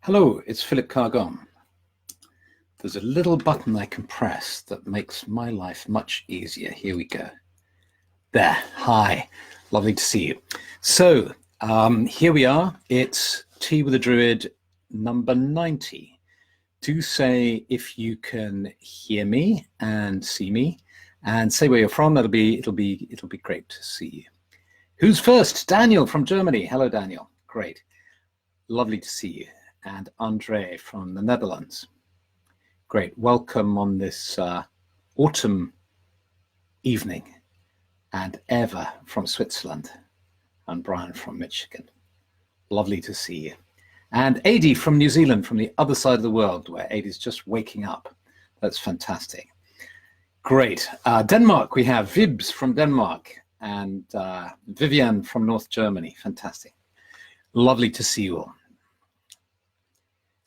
Hello, it's Philip Cargon. There's a little button I can press that makes my life much easier. Here we go. There, hi, lovely to see you. So here we are. It's Tea with a Druid number 90. Do say if you can hear me and see me, and say where you're from. It'll be great to see you. Who's first? Daniel from Germany. Hello, Daniel. Great, lovely to see you. And Andre from the Netherlands. Great, welcome on this autumn evening. And Eva from Switzerland and Brian from Michigan. Lovely to see you. And Adi from New Zealand, from the other side of the world, where Adi's just waking up. That's fantastic. Great. Denmark, we have Vibs from Denmark and Vivian from North Germany. Fantastic. Lovely to see you all.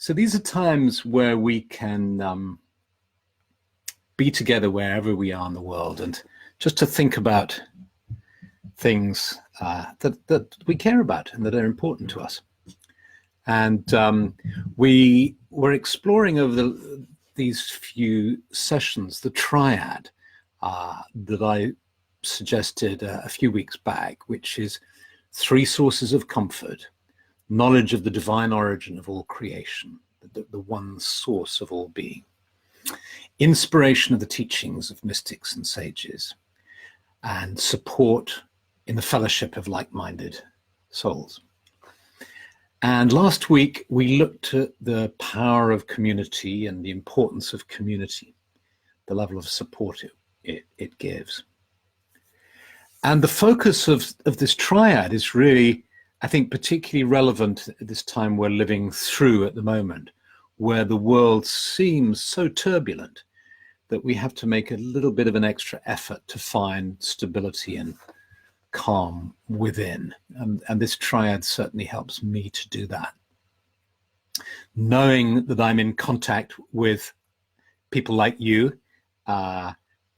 So these are times where we can be together wherever we are in the world, and just to think about things that we care about and that are important to us. And we were exploring over these few sessions the triad that I suggested a few weeks back, which is 3 sources of comfort: knowledge of the divine origin of all creation, the one source of all being; inspiration of the teachings of mystics and sages; and support in the fellowship of like-minded souls. And last week we looked at the power of community and the importance of community, the level of support it gives. And the focus of this triad is really, I think, particularly relevant at this time we're living through at the moment, where the world seems so turbulent that we have to make a little bit of an extra effort to find stability and calm within. And this triad certainly helps me to do that. Knowing that I'm in contact with people like you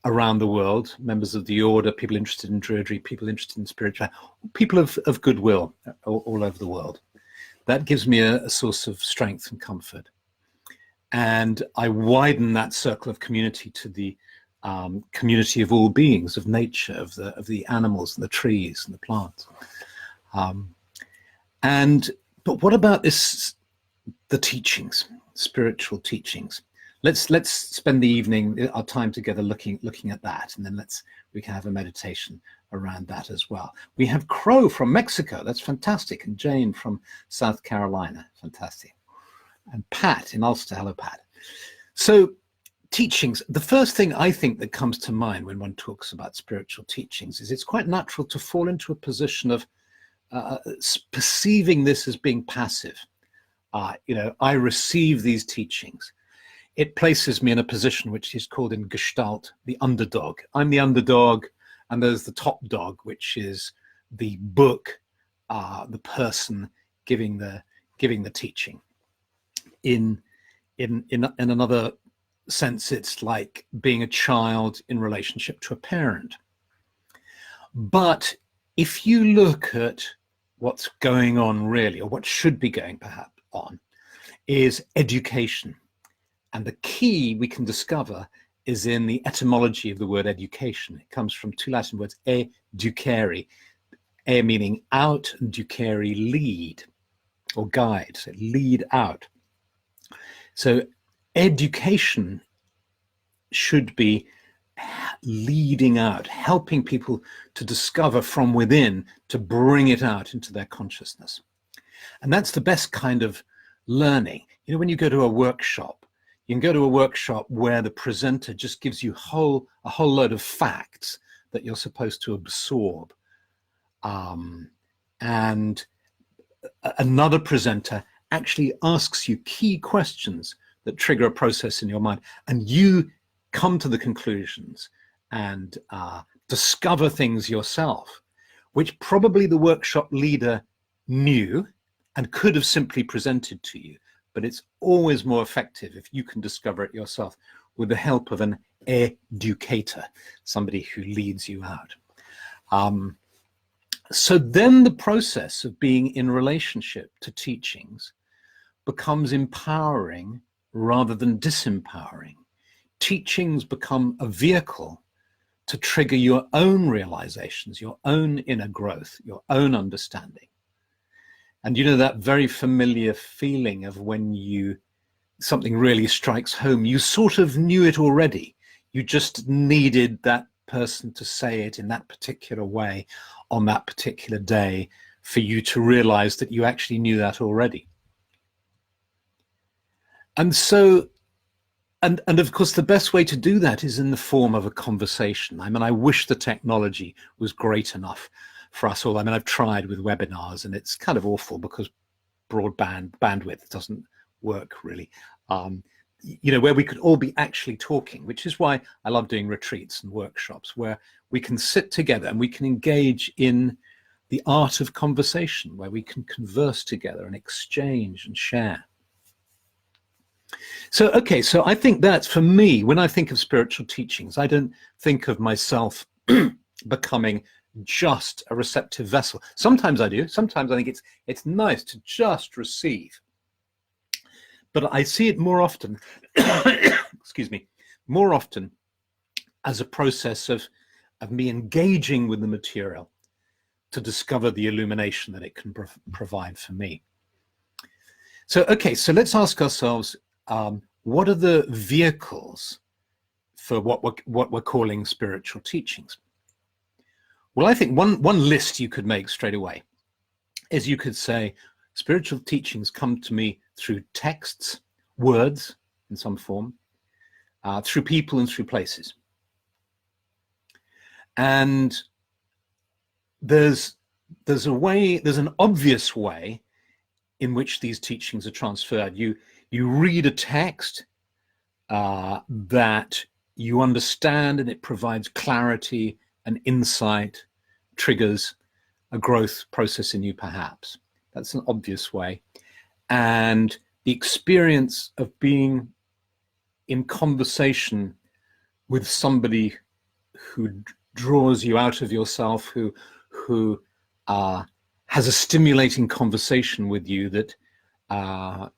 around the world, members of the order, people interested in Druidry, people interested in spirituality, people of goodwill all over the world. That gives me a source of strength and comfort. And I widen that circle of community to the community of all beings, of nature, of the animals and the trees and the plants. But what about the teachings, spiritual teachings? Let's spend the evening, our time together, looking at that, and then we can have a meditation around that as well. We have Crow from Mexico. That's fantastic. And Jane from South Carolina. Fantastic. And Pat in Ulster. Hello, Pat. So teachings. The first thing I think that comes to mind when one talks about spiritual teachings is it's quite natural to fall into a position of perceiving this as being passive. I receive these teachings. It places me in a position which is called in Gestalt the underdog. I'm the underdog, and there's the top dog, which is the book, the person giving the teaching. In another sense, it's like being a child in relationship to a parent. But if you look at what's going on really, or what should be going perhaps on, is education. And the key we can discover is in the etymology of the word education. It comes from 2 Latin words, educere, meaning out, and ducere, lead or guide, so lead out. So education should be leading out, helping people to discover from within, to bring it out into their consciousness. And that's the best kind of learning. When you go to a workshop, you can go to a workshop where the presenter just gives you a whole load of facts that you're supposed to absorb. And another presenter actually asks you key questions that trigger a process in your mind, and you come to the conclusions and discover things yourself, which probably the workshop leader knew and could have simply presented to you. But it's always more effective if you can discover it yourself with the help of an educator, somebody who leads you out. So then the process of being in relationship to teachings becomes empowering rather than disempowering. Teachings become a vehicle to trigger your own realizations, your own inner growth, your own understanding. And you know that very familiar feeling of when something really strikes home, you sort of knew it already. You just needed that person to say it in that particular way on that particular day for you to realize that you actually knew that already. And so, and of course, the best way to do that is in the form of a conversation. I mean, I wish the technology was great enough for us all. I mean, I've tried with webinars and it's kind of awful because broadband bandwidth doesn't work really. You know, where we could all be actually talking, which is why I love doing retreats and workshops where we can sit together and we can engage in the art of conversation, where we can converse together and exchange and share. So, okay, so I think that's, for me, when I think of spiritual teachings, I don't think of myself becoming just a receptive vessel. Sometimes I do. Sometimes I think it's nice to just receive. But I see it more often, excuse me, more often as a process of me engaging with the material to discover the illumination that it can provide for me. So, okay, so let's ask ourselves, what are the vehicles for what we're calling spiritual teachings? Well, I think one list you could make straight away is you could say, spiritual teachings come to me through texts, words in some form, through people and through places. And there's an obvious way in which these teachings are transferred. You read a text that you understand and it provides clarity and insight, triggers a growth process in you perhaps. That's an obvious way. And the experience of being in conversation with somebody who draws you out of yourself, who has a stimulating conversation with you that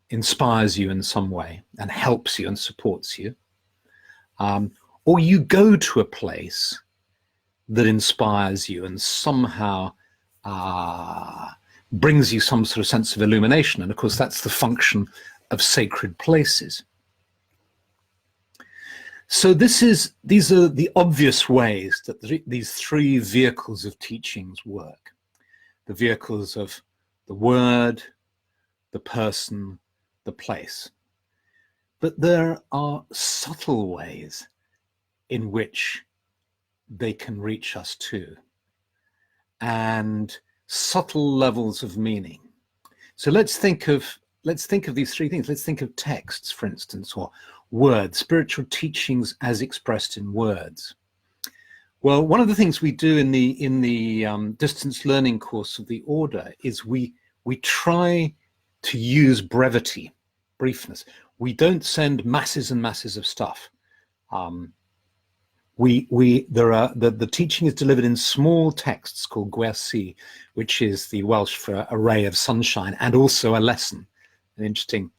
inspires you in some way and helps you and supports you. Or you go to a place that inspires you and somehow brings you some sort of sense of illumination. And of course, that's the function of sacred places. So these are the obvious ways that these three vehicles of teachings work. The vehicles of the word, the person, the place. But there are subtle ways in which they can reach us too, and subtle levels of meaning. So let's think of these three things. Let's think of texts, for instance, or words, spiritual teachings as expressed in words. Well, one of the things we do in the distance learning course of the Order is we try to use brevity, briefness. We don't send masses and masses of stuff. The teaching is delivered in small texts called gwersi, which is the Welsh for a ray of sunshine, and also a lesson, an interesting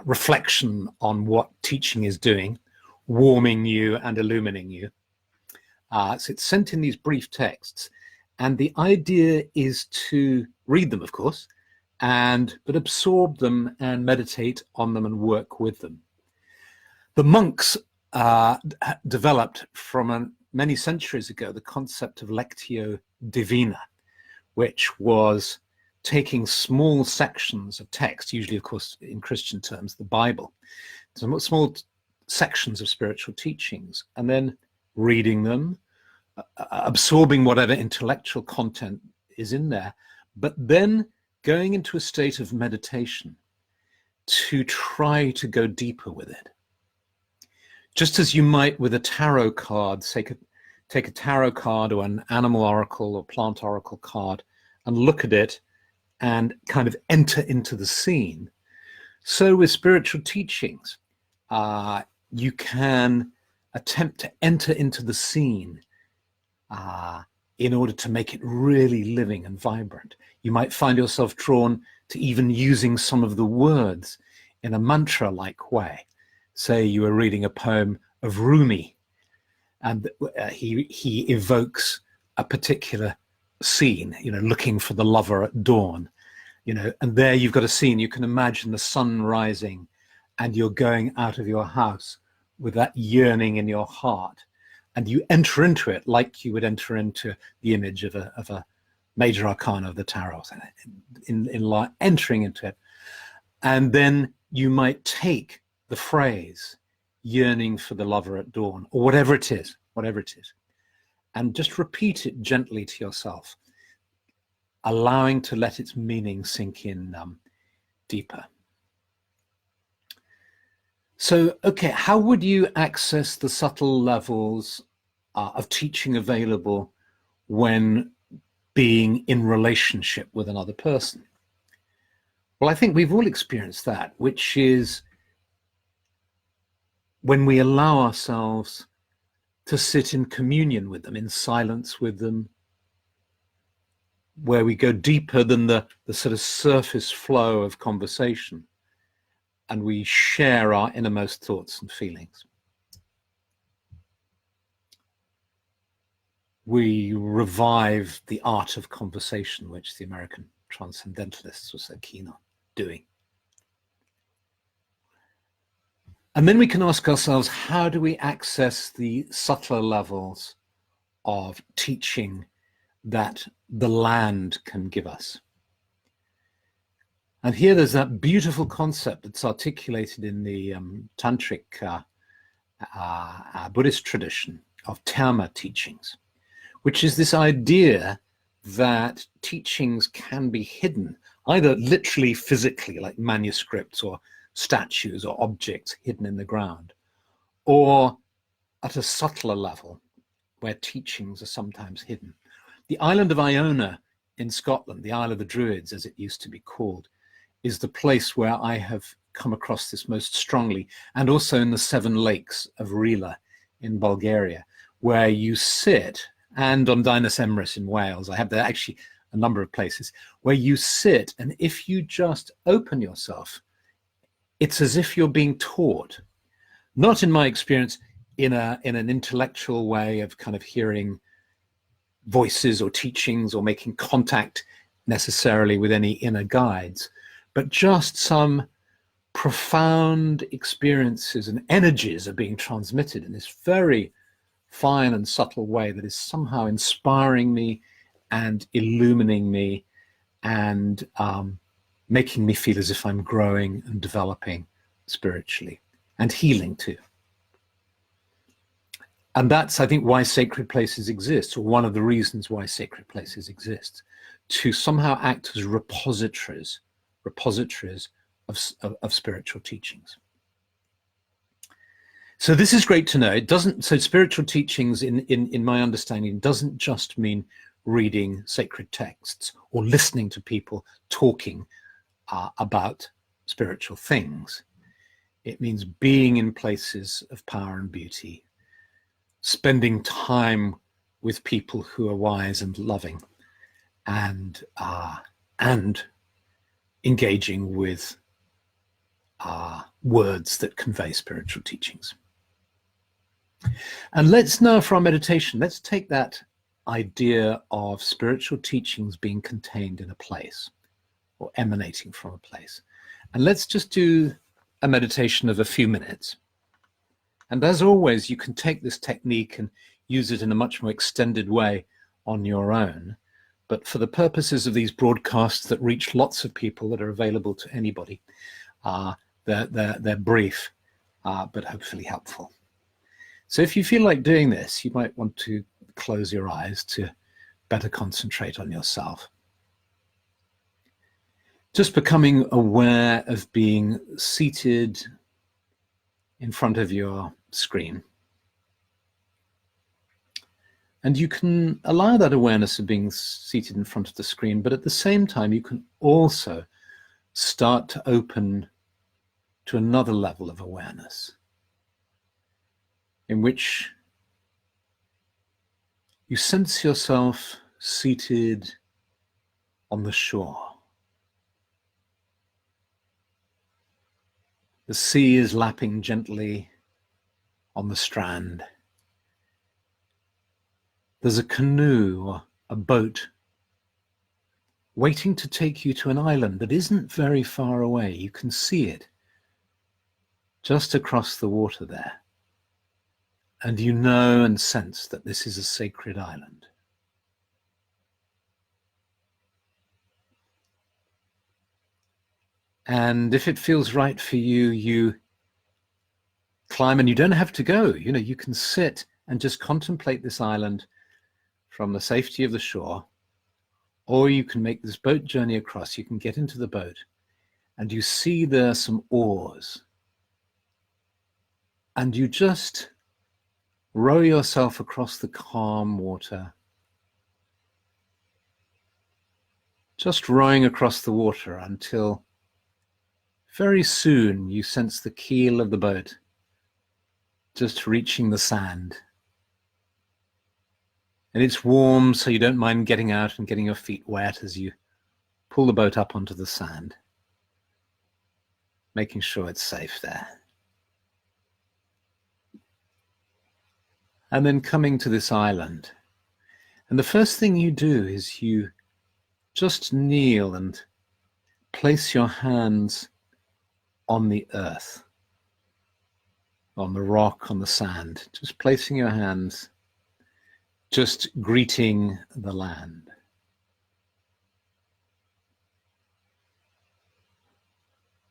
reflection on what teaching is doing, warming you and illuminating you. So it's sent in these brief texts, and the idea is to read them, of course, but absorb them and meditate on them and work with them. The monks developed from many centuries ago the concept of lectio divina, which was taking small sections of text, usually, of course, in Christian terms, the Bible, small sections of spiritual teachings, and then reading them, absorbing whatever intellectual content is in there, but then going into a state of meditation to try to go deeper with it. Just as you might with a tarot card, take a tarot card or an animal oracle or plant oracle card and look at it and kind of enter into the scene. So with spiritual teachings, you can attempt to enter into the scene in order to make it really living and vibrant. You might find yourself drawn to even using some of the words in a mantra-like way. Say you were reading a poem of Rumi, and he evokes a particular scene, looking for the lover at dawn, and there you've got a scene. You can imagine the sun rising, and you're going out of your house with that yearning in your heart, and you enter into it like you would enter into the image of a major arcana of the tarot, entering into it. And then you might take the phrase yearning for the lover at dawn, or whatever it is, and just repeat it gently to yourself, allowing to let its meaning sink in deeper. So, okay, how would you access the subtle levels of teaching available when being in relationship with another person? Well, I think we've all experienced that, which is when we allow ourselves to sit in communion with them, in silence with them, where we go deeper than the sort of surface flow of conversation, and we share our innermost thoughts and feelings. We revive the art of conversation, which the American transcendentalists were so keen on doing. And then we can ask ourselves, how do we access the subtler levels of teaching that the land can give us? And here there's that beautiful concept that's articulated in the tantric Buddhist tradition of Dharma teachings, which is this idea that teachings can be hidden, either literally physically, like manuscripts or statues or objects hidden in the ground, or at a subtler level where teachings are sometimes hidden. The island of Iona in Scotland, the Isle of the Druids as it used to be called, is the place where I have come across this most strongly, and also in the 7 lakes of Rila in Bulgaria, where you sit, and on Dinas Emrys in Wales. I have there actually a number of places where you sit, and if you just open yourself, it's as if you're being taught, not in my experience in an intellectual way of kind of hearing voices or teachings or making contact necessarily with any inner guides, but just some profound experiences and energies are being transmitted in this very fine and subtle way that is somehow inspiring me and illumining me and making me feel as if I'm growing and developing spiritually and healing too. And that's, I think, why sacred places exist, or one of the reasons why sacred places exist, to somehow act as repositories of spiritual teachings. So this is great to know. It doesn't, so spiritual teachings in my understanding doesn't just mean reading sacred texts or listening to people talking about spiritual things. It means being in places of power and beauty, spending time with people who are wise and loving, and engaging with words that convey spiritual teachings. And let's now, for our meditation, let's take that idea of spiritual teachings being contained in a place or emanating from a place. And let's just do a meditation of a few minutes. And as always, you can take this technique and use it in a much more extended way on your own. But for the purposes of these broadcasts that reach lots of people, that are available to anybody, they're brief, but hopefully helpful. So if you feel like doing this, you might want to close your eyes to better concentrate on yourself. Just becoming aware of being seated in front of your screen. And you can allow that awareness of being seated in front of the screen, but at the same time, you can also start to open to another level of awareness, in which you sense yourself seated on the shore. The sea is lapping gently on the strand. There's a canoe or a boat waiting to take you to an island that isn't very far away. You can see it just across the water there. And you know and sense that this is a sacred island. And if it feels right for you, you climb, and you don't have to go. You know, you can sit and just contemplate this island from the safety of the shore, or you can make this boat journey across. You can get into the boat and you see there some oars, and you just row yourself across the calm water, just rowing across the water until very soon you sense the keel of the boat just reaching the sand. And it's warm, so you don't mind getting out and getting your feet wet as you pull the boat up onto the sand, making sure it's safe there. And then coming to this island. And the first thing you do is you just kneel and place your hands on the earth, on the rock, on the sand, just placing your hands, just greeting the land.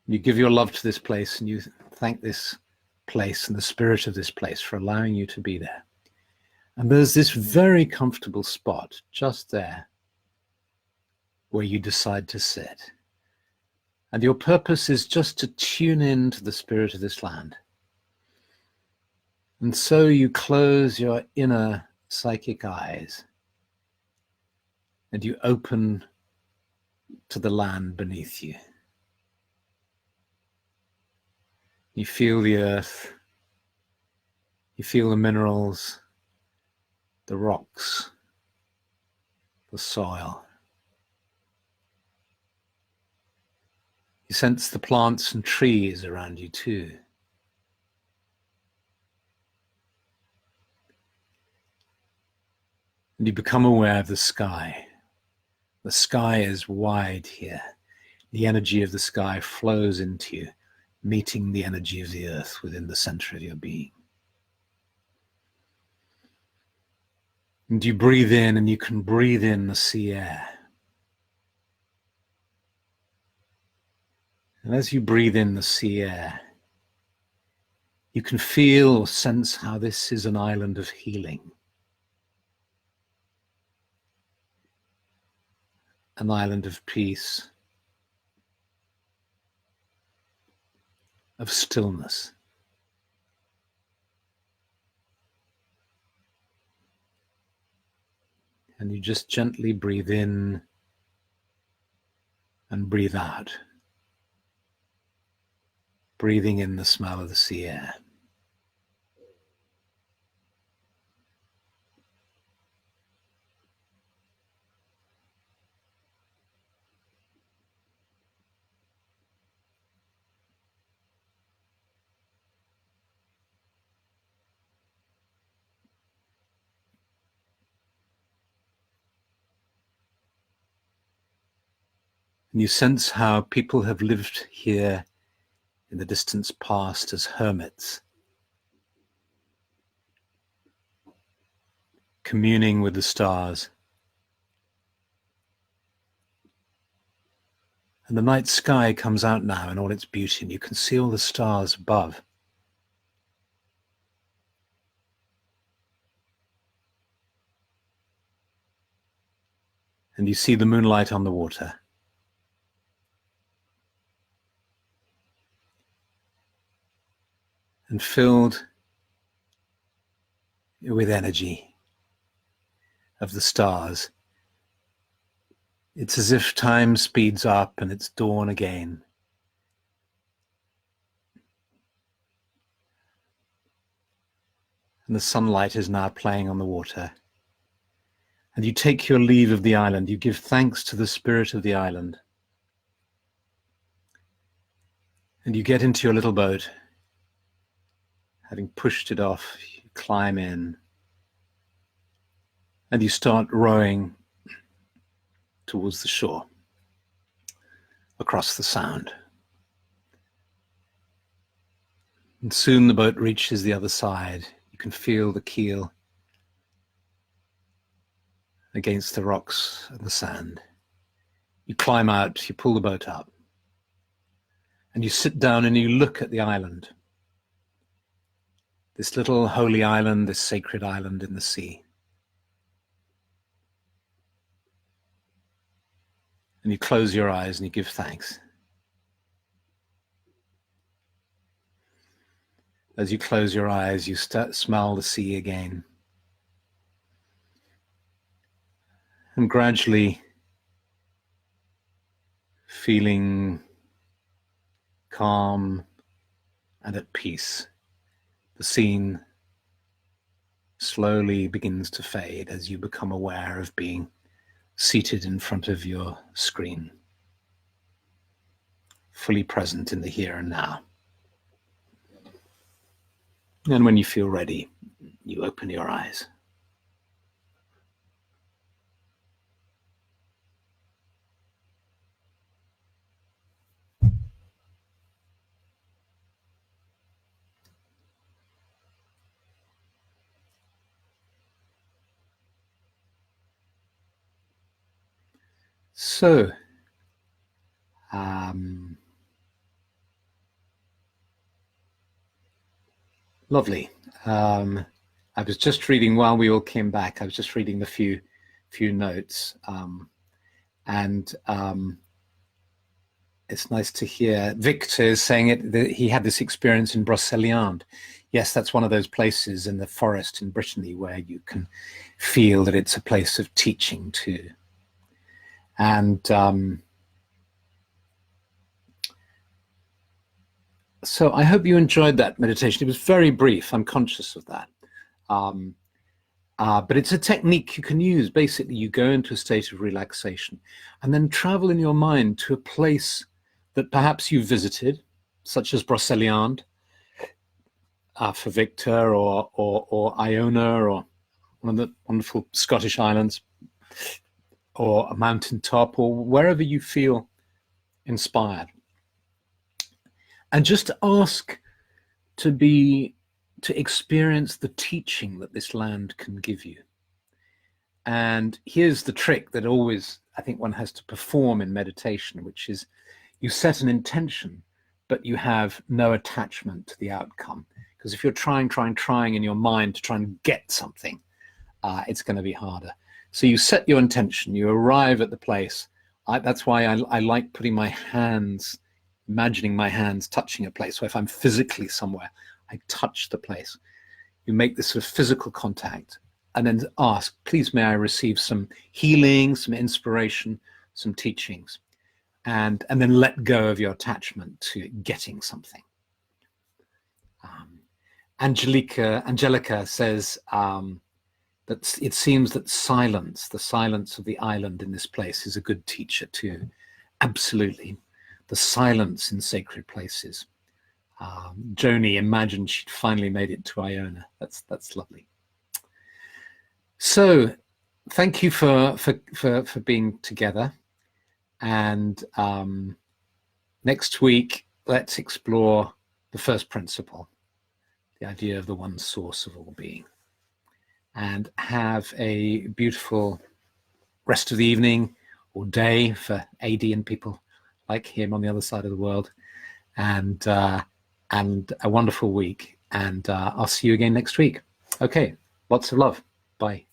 You give your love to this place and you thank this place and the spirit of this place for allowing you to be there. And there's this very comfortable spot just there where you decide to sit. And your purpose is just to tune in to the spirit of this land. And so you close your inner psychic eyes and you open to the land beneath you. You feel the earth, you feel the minerals, the rocks, the soil. You sense the plants and trees around you too. And you become aware of the sky. The sky is wide here. The energy of the sky flows into you, meeting the energy of the earth within the center of your being. And you breathe in, and you can breathe in the sea air. And as you breathe in the sea air, you can feel or sense how this is an island of healing. An island of peace, of stillness. And you just gently breathe in and breathe out, breathing in the smell of the sea air. And you sense how people have lived here in the distant past as hermits, communing with the stars. And the night sky comes out now in all its beauty, and you can see all the stars above. And you see the moonlight on the water. And filled with energy of the stars, it's as if time speeds up and it's dawn again. And the sunlight is now playing on the water. And you take your leave of the island. You give thanks to the spirit of the island. And you get into your little boat. Having pushed it off, you climb in. And you start rowing towards the shore, across the sound. And soon the boat reaches the other side. You can feel the keel against the rocks and the sand. You climb out, you pull the boat up, and you sit down and you look at the island. This little holy island, this sacred island in the sea. And you close your eyes and you give thanks. As you close your eyes, you smell the sea again. And gradually feeling calm and at peace, the scene slowly begins to fade as you become aware of being seated in front of your screen, fully present in the here and now. And when you feel ready, you open your eyes. So, lovely. I was just reading while we all came back. I was just reading the few notes, and it's nice to hear Victor is saying it. That he had this experience in Brocéliande. Yes, that's one of those places in the forest in Brittany where you can feel that it's a place of teaching too. And so I hope you enjoyed that meditation. It was very brief. I'm conscious of that. But it's a technique you can use. Basically, you go into a state of relaxation and then travel in your mind to a place that perhaps you visited, such as Brocéliande for Victor, or Iona, or one of the wonderful Scottish islands, or a mountaintop, or wherever you feel inspired. And just ask to experience the teaching that this land can give you. And here's the trick that always, I think one has to perform in meditation, which is you set an intention, but you have no attachment to the outcome. Because if you're trying in your mind to try and get something, it's going to be harder. So you set your intention, you arrive at the place. That's why I like putting my hands, imagining my hands touching a place. So if I'm physically somewhere, I touch the place. You make this sort of physical contact and then ask, please may I receive some healing, some inspiration, some teachings, and then let go of your attachment to getting something. Angelica says that it seems that the silence of the island in this place is a good teacher too. Absolutely. The silence in sacred places. Joni imagined she'd finally made it to Iona. That's lovely. So thank you for being together. And next week, let's explore the first principle, the idea of the one source of all being. And have a beautiful rest of the evening or day for AD and people like him on the other side of the world, and a wonderful week. And I'll see you again next week. Okay, lots of love. Bye.